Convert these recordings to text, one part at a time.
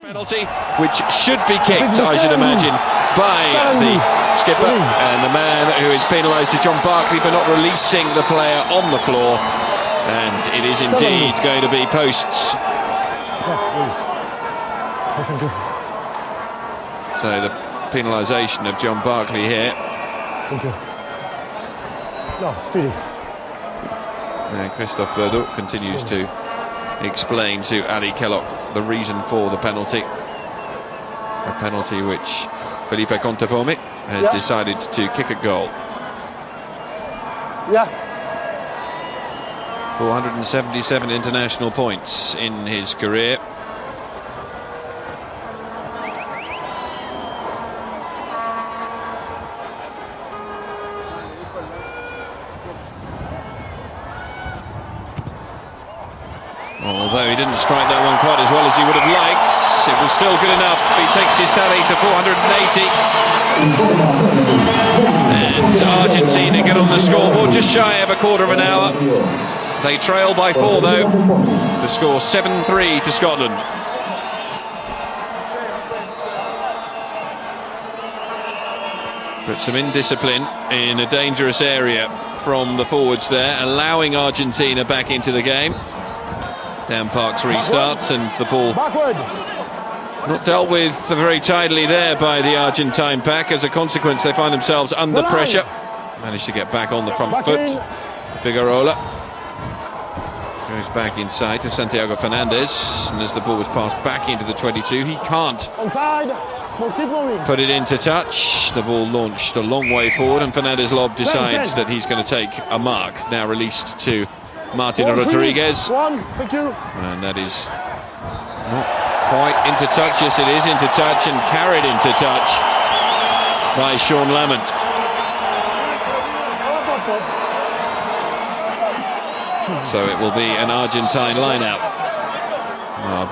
Penalty, which should be kicked, I should imagine, by the skipper, and the man who is penalised is John Barclay for not releasing the player on the floor, and it is indeed going to be posts. So the penalisation of John Barclay here. And Christophe Berdo continues to explain to Ali Kellogg the reason for the penalty. A penalty which Felipe Contepomi has decided to kick a goal. 477 international points in his career. Although he didn't strike that one quite as well as he would have liked, it was still good enough. He takes his tally to 480. And Argentina get on the scoreboard just shy of a quarter of an hour. They trail by 4 though. The score 7-3 to Scotland. But some indiscipline in a dangerous area from the forwards there, allowing Argentina back into the game. Dan Parks restarts and the ball not dealt with very tidily there by the Argentine pack. As a consequence, they find themselves under pressure. Managed to get back on the front foot. Figueroa goes back inside to Santiago Fernandez, and as the ball was passed back into the 22, he can't put it into touch. The ball launched a long way forward, and Fernandez Lob decides that he's going to take a mark. Now released to Martin Rodriguez, and that is not quite into touch. Yes, it is into touch, and carried into touch by Sean Lamont. So it will be an Argentine line-out.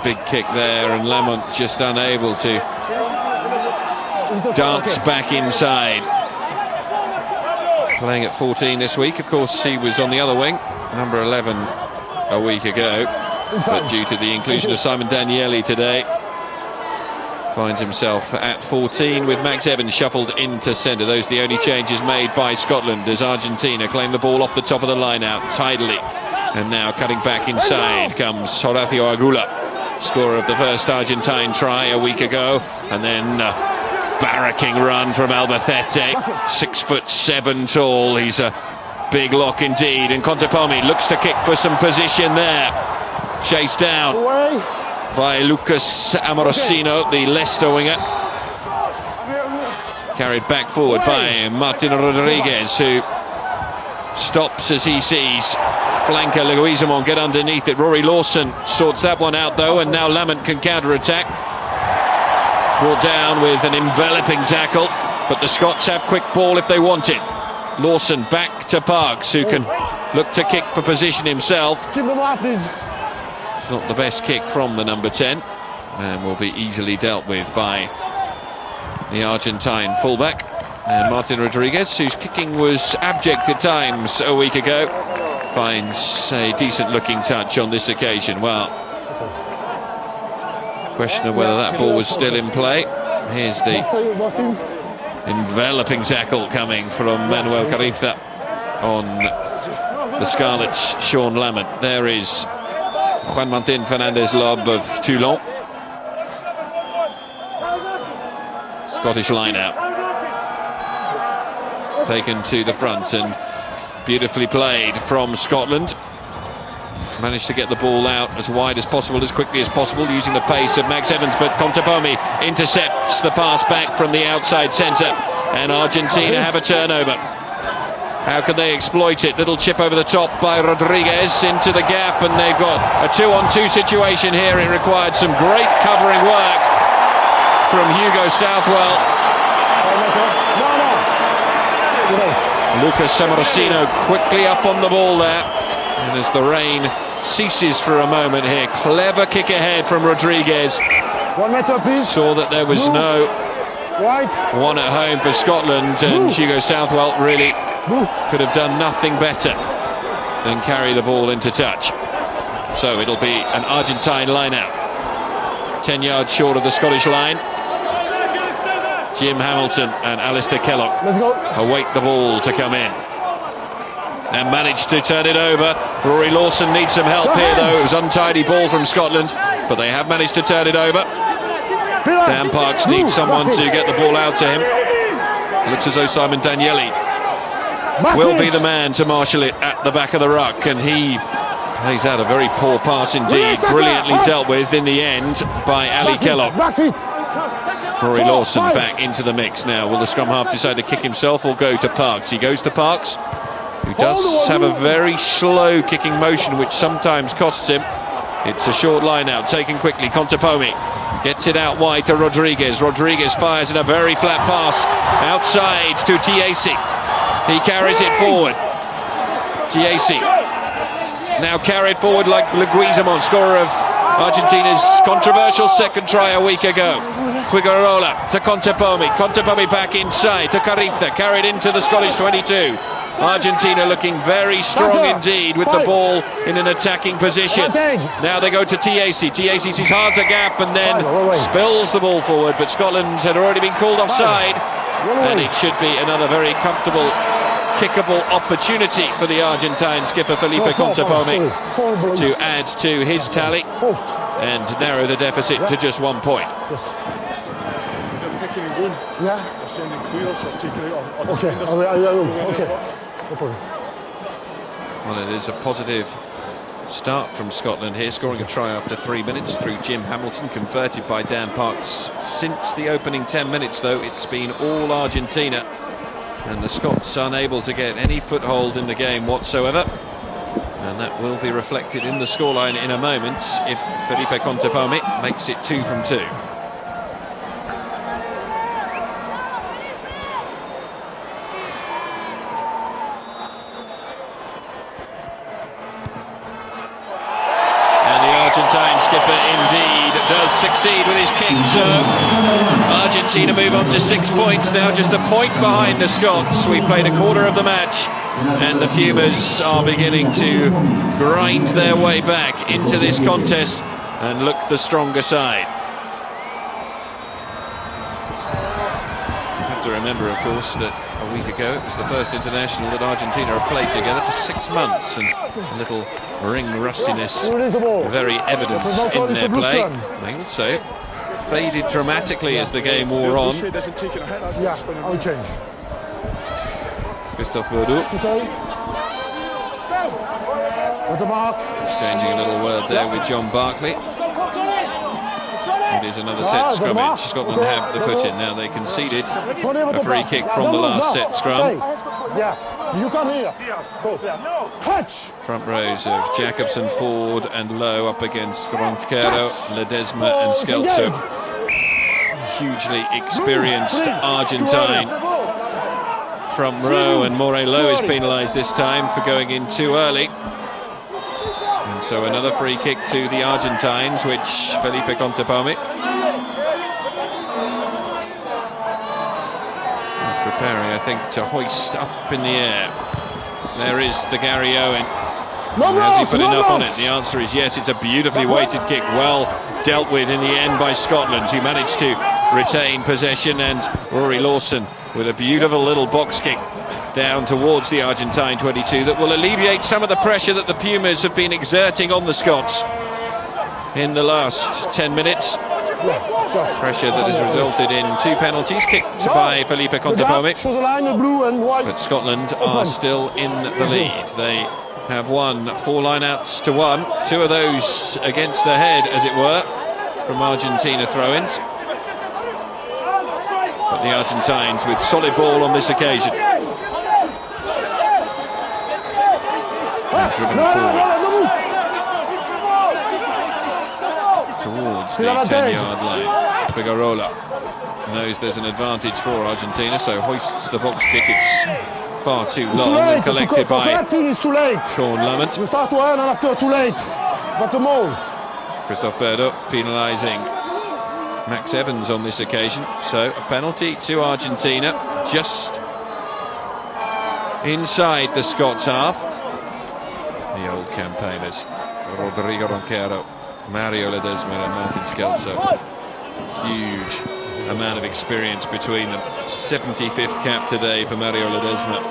Big kick there, and Lamont just unable to dance back inside. Playing at 14 this week. Of course, he was on the other wing, number 11 a week ago, but due to the inclusion of Simon Danieli today, finds himself at 14 with Max Evans shuffled into centre. Those are the only changes made by Scotland as Argentina claim the ball off the top of the line out tidily. And now cutting back inside comes Horacio Agula, scorer of the first Argentine try a week ago, and then barracking run from Albacete, 6'7" tall. He's a big lock indeed, and Contepomi looks to kick for some position there. Chased down by Lucas Amorosino, the Leicester winger. Carried back forward by Martin Rodriguez, who stops as he sees flanker Leguizamon get underneath it. Rory Lawson sorts that one out though, and now Lamont can counter-attack. Brought down with an enveloping tackle, but the Scots have quick ball if they want it. Lawson back to Parks, who can look to kick for position himself. Give them up, please. It's not the best kick from the number 10, and will be easily dealt with by the Argentine fullback. And Martin Rodriguez, whose kicking was abject at times a week ago, finds a decent looking touch on this occasion. Well, question of whether that ball was still in play. Here's the enveloping tackle coming from Manuel Cariza on the Scarlets' Sean Lamont. There is Juan Martin Fernandez Lob of Toulon. Scottish line-out. Taken to the front and beautifully played from Scotland. Managed to get the ball out as wide as possible, as quickly as possible, using the pace of Max Evans, but Contepomi intercepts the pass back from the outside centre, and Argentina have a turnover. How can they exploit it? Little chip over the top by Rodriguez into the gap, and they've got a 2-on-2 situation here. It required some great covering work from Hugo Southwell. Lucas Amorosino quickly up on the ball there, and as the rain ceases for a moment here, clever kick ahead from Rodriguez. 1 meter, please. Saw that there was no one at home for Scotland, and Hugo Southwell really could have done nothing better than carry the ball into touch. So it'll be an Argentine line out. 10 yards short of the Scottish line. Jim Hamilton and Alistair Kellogg await the ball to come in. And managed to turn it over. Rory Lawson needs some help here, though. It was untidy ball from Scotland, but they have managed to turn it over. Dan Parks needs someone to get the ball out to him. It looks as though Simon Danieli will be the man to marshal it at the back of the ruck, and he plays out a very poor pass indeed, brilliantly dealt with in the end by Ali Kellogg. Rory Lawson back into the mix now. Will the scrum half decide to kick himself or go to Parks? He goes to Parks, who does have a very slow kicking motion, which sometimes costs him. It's a short line out, taken quickly. Contepomi gets it out wide to Rodriguez. Rodriguez fires in a very flat pass outside to Tiesi. He carries it forward. Tiesi now carried forward like Leguizamon, scorer of Argentina's controversial second try a week ago. Figueroa to Contepomi. Contepomi back inside to Caritha, carried into the Scottish 22. Argentina looking very strong indeed with the ball in an attacking position. Now they go to Tiesi. Tiesi sees hard a gap and then spills the ball forward, but Scotland had already been called offside, and it should be another very comfortable kickable opportunity for the Argentine skipper Felipe Contepomi to add to his tally and narrow the deficit to just 1 point. Well, it is a positive start from Scotland here, scoring a try after 3 minutes through Jim Hamilton, converted by Dan Parks. Since the opening 10 minutes, though, it's been all Argentina, and the Scots unable to get any foothold in the game whatsoever. And that will be reflected in the scoreline in a moment if Felipe Contepomi makes it 2 from 2. Argentine skipper indeed does succeed with his kick, so Argentina move on to 6 points now, just a point behind the Scots. We played a quarter of the match and the Pumas are beginning to grind their way back into this contest and look the stronger side. You have to remember, of course, that a week ago it was the first international that Argentina have played together for 6 months, and a little ring rustiness very evident in their play. They also faded dramatically as the game wore on. Christophe Bourdou exchanging a little word there with John Barclay. It is another set scrummage. Scotland have the put in. Now they conceded a free kick from the last set scrum. Front rows of Jacobson, Ford and Lowe up against Ronquero, Ledesma and Skelso. Hugely experienced Argentine front row, and Morello is penalised this time for going in too early. And so another free kick to the Argentines, which Felipe Contepomi is preparing, I think, to hoist up in the air. There is the Gary Owen. Has he put enough on it? The answer is yes. It's a beautifully weighted kick, well dealt with in the end by Scotland, who managed to retain possession, and Rory Lawson with a beautiful little box kick down towards the Argentine 22 that will alleviate some of the pressure that the Pumas have been exerting on the Scots in the last 10 minutes. Pressure that has resulted in 2 penalties kicked by Felipe Contepomi, but Scotland are still in the lead. They have won 4 lineouts to 1, 2 of those against the head, as it were, from Argentina throw-ins. But the Argentines with solid ball on this occasion. And driven forward towards the 10-yard line. Figueroa knows there's an advantage for Argentina, so hoists the box kick. It's far too long and collected by Sean Lamont. You start to earn after too late. But the move. Christophe Bourdou penalising Max Evans on this occasion, so a penalty to Argentina just inside the Scots half. The old campaigners, Rodrigo Ronquero Mario Ledesma and Martin Skelso. Huge amount of experience between them. 75th cap today for Mario Ledesma.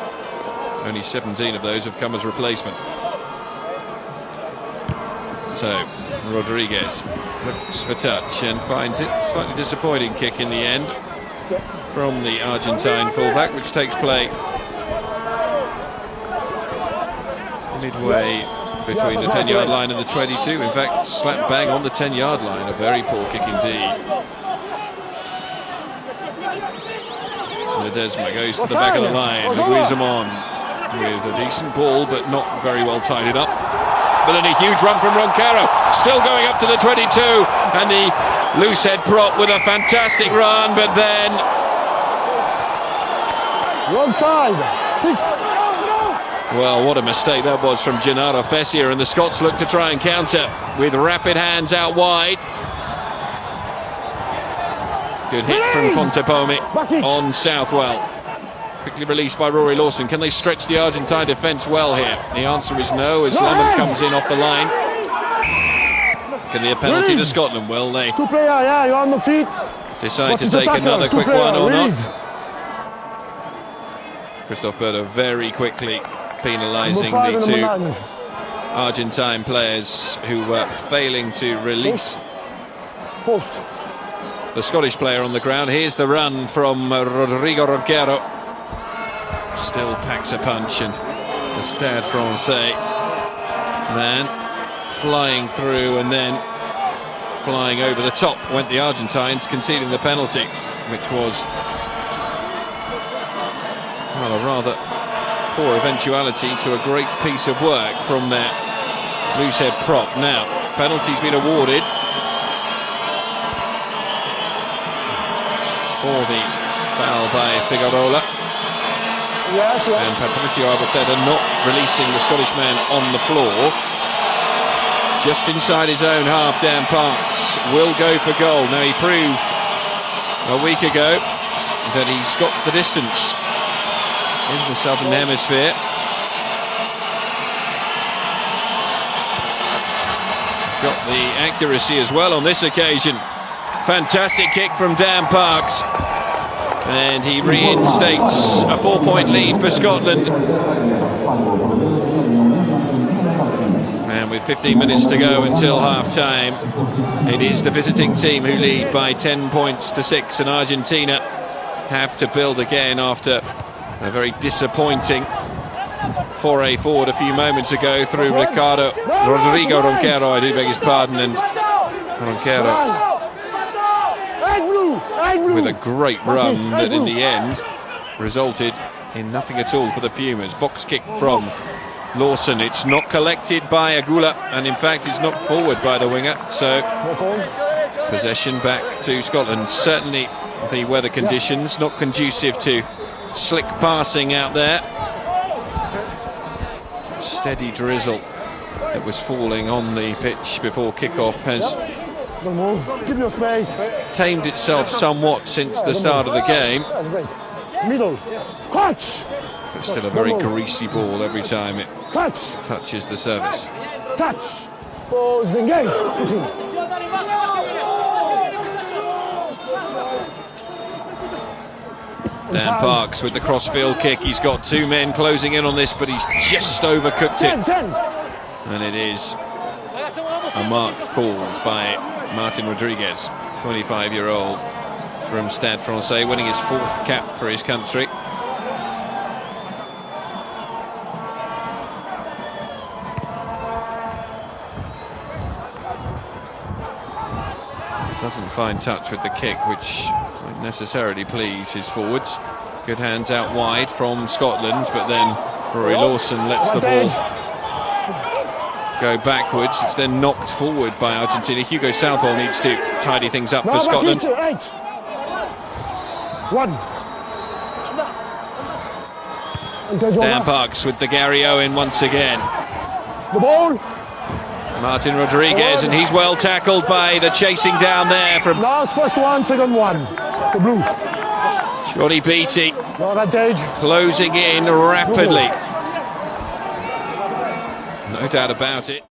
Only 17 of those have come as replacement. So Rodriguez looks for touch and finds it. Slightly disappointing kick in the end from the Argentine fullback, which takes play midway between the 10-yard line and the 22. In fact, slap bang on the 10-yard line. A very poor kick indeed. Ledesma goes to the back of the line. Guizamon with a decent ball, but not very well tied it up. But then a huge run from Roncero, still going up to the 22, and the loose head prop with a fantastic run, but then One side, 6. Well, what a mistake that was from Gennaro Fessier, and the Scots look to try and counter with rapid hands out wide. Good hit from Pontepome on Southwell. Quickly released by Rory Lawson. Can they stretch the Argentine defence well here? The answer is no, as Lamont comes in off the line. Can they a penalty to Scotland? Will they? Two player, yeah, you're on the feet. Decide to take another quick one or not? Christophe Berto very quickly penalising the two Argentine players who were failing to release the Scottish player on the ground. Here's the run from Rodrigo Roncero. Still packs a punch, and the Stade Francais man flying through, and then flying over the top went the Argentines, conceding the penalty, which was, well, a rather poor eventuality to a great piece of work from their loose head prop. Now, penalty's been awarded for the foul by Figueroa. Yes, yes. And Patricio Aboteda not releasing the Scottish man on the floor. Just inside his own half, Dan Parks will go for goal. Now, he proved a week ago that he's got the distance in the Southern Hemisphere. He's got the accuracy as well on this occasion. Fantastic kick from Dan Parks, and he reinstates a 4-point lead for Scotland. And with 15 minutes to go until half-time, it is the visiting team who lead by 10 points to 6, and Argentina have to build again after a very disappointing foray forward a few moments ago through Rodrigo Roncero, I do beg his pardon, and Roncero with a great run that in the end resulted in nothing at all for the Pumas. Box kick from Lawson. It's not collected by Agula, and in fact it's knocked forward by the winger, so possession back to Scotland. Certainly the weather conditions not conducive to slick passing out there. Steady drizzle that was falling on the pitch before kickoff has Give your space. tamed itself somewhat since the start of the game. Middle. Touch. But still a very greasy ball every time it Touch. touches the surface. Touch. Pose, engage. Continue. Dan Parks with the crossfield kick. He's got two men closing in on this, but he's just overcooked it. And it is a mark called by Martin Rodriguez, 25-year-old from Stade Francais, winning his 4th cap for his country. Doesn't find touch with the kick, which won't necessarily please his forwards. Good hands out wide from Scotland, but then Rory Lawson lets the ball go backwards. It's then knocked forward by Argentina. Hugo Southwell needs to tidy things up for Scotland. Dan Parks with the Gary Owen once again. The ball. Martin Rodriguez, and he's well tackled by the chasing down there from Last first one, second one. So blue. Johnny Beattie, No advantage. closing in rapidly. No doubt about it.